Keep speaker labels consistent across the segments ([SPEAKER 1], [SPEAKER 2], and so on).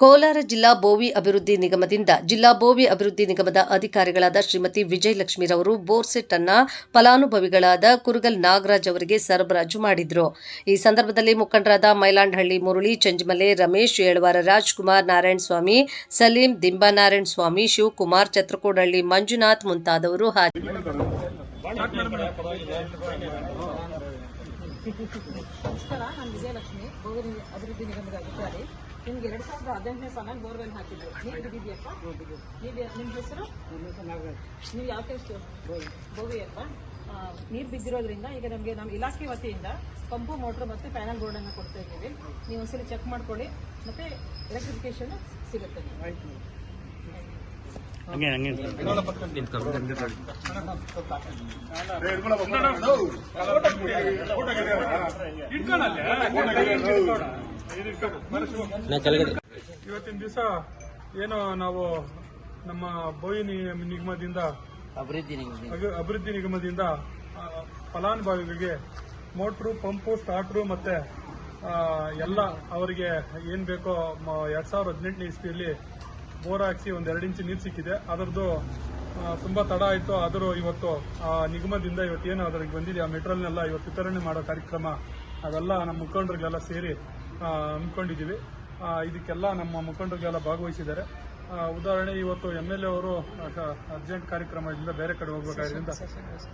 [SPEAKER 1] ಕೋಲಾರ ಜಿಲ್ಲಾ ಬೋವಿ ಅಭಿವೃದ್ಧಿ ನಿಗಮದಿಂದ ಜಿಲ್ಲಾ ಬೋವಿ ಅಭಿವೃದ್ಧಿ ನಿಗಮದ ಅಧಿಕಾರಿಗಳಾದ ಶ್ರೀಮತಿ ವಿಜಯಲಕ್ಷ್ಮೀರವರು ಬೋರ್ಸೆಟ್ ಅನ್ನ ಫಲಾನುಭವಿಗಳಾದ ಕುರುಗಲ್ ನಾಗರಾಜ್ ಅವರಿಗೆ ಸರಬರಾಜು ಮಾಡಿದ್ರು. ಈ ಸಂದರ್ಭದಲ್ಲಿ ಮುಖಂಡರಾದ ಮೈಲಾಂಡಹಳ್ಳಿ ಮುರಳಿ, ಚಂಜಮಲೆ ರಮೇಶ್, ಏಳವಾರ ರಾಜ್ಕುಮಾರ್, ನಾರಾಯಣಸ್ವಾಮಿ, ಸಲೀಂ, ದಿಂಬನಾರಾಯಣಸ್ವಾಮಿ, ಶಿವಕುಮಾರ್, ಛತ್ರಕೋಡಹಳ್ಳಿ ಮಂಜುನಾಥ್ ಮುಂತಾದವರು ಹಾಜರಿದ್ದರು.
[SPEAKER 2] ನಮಸ್ಕಾರ, ನಾನು ವಿಜಯಲಕ್ಷ್ಮಿ, ಬೋವಿ ಅಭಿವೃದ್ಧಿ ನಿಗಮದ ಅಧಿಕಾರಿ. ನಿಮ್ಗೆ 2018ನೇ ಸಾಲಾಗಿ ಬೋರ್ವೆಲ್ ಹಾಕಿದ್ರು. ನೀರು ಬಿದ್ದಿದೆಯಪ್ಪ? ನಿಮ್ಮ ಹೆಸರು? ನೀವು ಯಾವ ಟೆಸ್ಟ್? ಬೋವಿ ಅಪ್ಪ. ನೀರು ಬಿದ್ದಿರೋದ್ರಿಂದ ಈಗ ನಮಗೆ ನಮ್ಮ ಇಲಾಖೆ ವತಿಯಿಂದ ಪಂಪು, ಮೋಟ್ರು ಮತ್ತು ಪ್ಯಾನಲ್ ಬೋರ್ಡ್ ಅನ್ನು ಕೊಡ್ತಾ ಇದ್ದೀವಿ. ನೀವು ಒಂದ್ಸಲಿ ಚೆಕ್ ಮಾಡ್ಕೊಳ್ಳಿ, ಮತ್ತೆ ಎಲೆಕ್ಟ್ರಿಫಿಕೇಶನ್ ಸಿಗುತ್ತೆ.
[SPEAKER 3] ಇವತ್ತಿನ ದಿವಸ ಏನು ನಾವು ನಮ್ಮ ಬೋವಿ ನಿಗಮದಿಂದ ಅಭಿವೃದ್ಧಿ ನಿಗಮದಿಂದ ಫಲಾನುಭವಿಗಳಿಗೆ ಮೋಟ್ರು, ಪಂಪು, ಸ್ಟಾರ್ಟ್ರು ಮತ್ತೆ ಎಲ್ಲ ಅವರಿಗೆ ಏನ್ ಬೇಕೋ 2018ನೇ ಇಸ್ವಿಯಲ್ಲಿ ಬೋರ್ ಹಾಕಿಸಿ ಒಂದು 2 ಇಂಚು ನೀರು ಸಿಕ್ಕಿದೆ. ಅದರದ್ದು ತುಂಬಾ ತಡ ಆಯಿತು. ಆದರೂ ಇವತ್ತು ನಿಗಮದಿಂದ ಇವತ್ತೇನು ಅದರಿಗೆ ಬಂದಿದೆ ಆ ಮೆಟೀರಿಯಲ್ನೆಲ್ಲ ಇವತ್ತು ವಿತರಣೆ ಮಾಡೋ ಕಾರ್ಯಕ್ರಮ ಅವೆಲ್ಲ ನಮ್ಮ ಮುಖಂಡರಿಗೆಲ್ಲ ಸೇರಿ ಹಮ್ಮಿಕೊಂಡಿದ್ದೀವಿ. ಇದಕ್ಕೆಲ್ಲ ನಮ್ಮ ಮುಖಂಡರಿಗೆಲ್ಲ ಭಾಗವಹಿಸಿದ್ದಾರೆ. ಉದಾಹರಣೆ, ಇವತ್ತು MLA ಅವರು ಅರ್ಜೆಂಟ್ ಕಾರ್ಯಕ್ರಮದಿಂದ ಬೇರೆ ಕಡೆ ಹೋಗ್ಬೇಕಾದ್ರಿಂದ,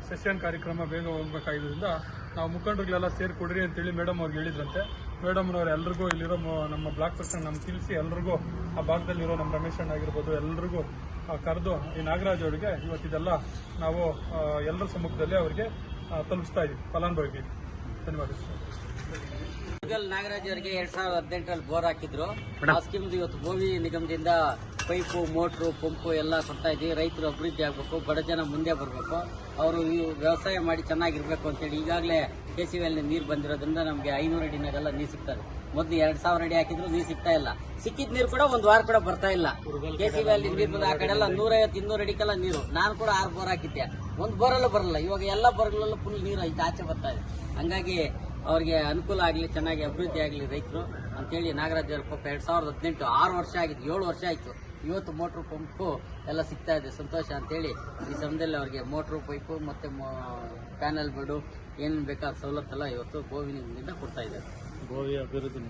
[SPEAKER 3] ಸೆಷನ್ ಕಾರ್ಯಕ್ರಮ ಬೇಗ ಹೋಗ್ಬೇಕಾಗಿದ್ದರಿಂದ ನಾವು ಮುಖಂಡರಿಗೆಲ್ಲ ಸೇರಿ ಕೊಡ್ರಿ ಅಂತೇಳಿ ಮೇಡಮ್ ಅವ್ರಿಗೆ ಹೇಳಿದ್ರಂತೆ. ಮೇಡಮ್ನವ್ರು ಎಲ್ರಿಗೂ ಇಲ್ಲಿರೋ ನಮ್ಮ ಬ್ಲಾಕ್ ಪ್ರೆಸಿಡೆಂಟ್ ನಮ್ಗೆ ತಿಳಿಸಿ ಎಲ್ರಿಗೂ ಆ ಭಾಗದಲ್ಲಿರೋ ನಮ್ಮ ರಮೇಶ್ ಅಣ್ಣ ಆಗಿರ್ಬೋದು ಎಲ್ರಿಗೂ ಕರೆದು ಈ ನಾಗರಾಜ್ ಅವರಿಗೆ ಇವತ್ತಿದೆಲ್ಲ ನಾವು ಎಲ್ಲರ ಸಮ್ಮುಖದಲ್ಲಿ ಅವರಿಗೆ ತಲುಪಿಸ್ತಾ ಇದ್ದೀವಿ ಫಲಾನುಭವಿಗೆ. ಧನ್ಯವಾದ.
[SPEAKER 4] ನಾಗರಾಜ್ ಅವರಿಗೆ 2018ರಲ್ಲಿ ಬೋರ್ ಹಾಕಿದ್ರು. ಆ ಸ್ಕೀಮ್ ಇವತ್ತು ಬೋವಿ ನಿಗಮದಿಂದ ಪೈಪು, ಮೋಟ್ರು, ಪಂಪು ಎಲ್ಲ ಕೊಡ್ತಾ ಇದ್ದೀವಿ. ರೈತರು ಅಭಿವೃದ್ಧಿ ಆಗಬೇಕು, ಬಡ ಜನ ಮುಂದೆ ಬರಬೇಕು, ಅವರು ವ್ಯವಸಾಯ ಮಾಡಿ ಚೆನ್ನಾಗಿರ್ಬೇಕು ಅಂತೇಳಿ ಈಗಾಗಲೇ KCVL ನೀರು ಬಂದಿರೋದ್ರಿಂದ ನಮಗೆ 500 ಅಡಿನಾಗೆಲ್ಲ ನೀರು ಸಿಗ್ತದೆ. ಮೊದಲು 2000 ಅಡಿ ಹಾಕಿದ್ರು ನೀರು ಸಿಗ್ತಾ ಇಲ್ಲ. ಸಿಕ್ಕಿದ ನೀರು ಕೂಡ ಒಂದು ವಾರ ಕೂಡ ಬರ್ತಾ ಇಲ್ಲ. KCVL ನೀರು ಬಂದ ಆ ಕಡೆ ಎಲ್ಲ 150-200 ಅಡಿಗೆಲ್ಲ ನೀರು. ನಾನು ಕೂಡ 6 ಬೋರ್ ಹಾಕಿದ್ದೆ, ಒಂದು ಬೋರಲ್ಲೂ ಬರಲ್ಲ. ಇವಾಗ ಎಲ್ಲ ಬೋರ್ಗಳಲ್ಲೂ ಫುಲ್ ನೀರು ಆಚೆ ಬರ್ತಾ ಇದೆ. ಹಂಗಾಗಿ ಅವ್ರಿಗೆ ಅನುಕೂಲ ಆಗಲಿ, ಚೆನ್ನಾಗಿ ಅಭಿವೃದ್ಧಿ ಆಗಲಿ ರೈತರು ಅಂತೇಳಿ ನಾಗರಾಜ್ ಅವ್ರ ಪಾಪ 2018 6 ವರ್ಷ ಆಗಿತ್ತು, 7 ವರ್ಷ ಆಯಿತು. ಇವತ್ತು ಮೋಟ್ರು, ಪಂಪು ಎಲ್ಲ ಸಿಗ್ತಾ ಇದೆ, ಸಂತೋಷ ಅಂತೇಳಿ ಈ ಸಮಯದಲ್ಲಿ ಅವ್ರಿಗೆ ಮೋಟ್ರು, ಪೈಪು ಮತ್ತು ಪ್ಯಾನಲ್ ಬೋರ್ಡು ಏನೇನು ಬೇಕಾದ ಸವಲತ್ತೆಲ್ಲ ಇವತ್ತು ಬೋವಿನಿಂದ ಕೊಡ್ತಾ ಇದ್ದಾರೆ. ಬೋವಿ ಅಭಿವೃದ್ಧಿ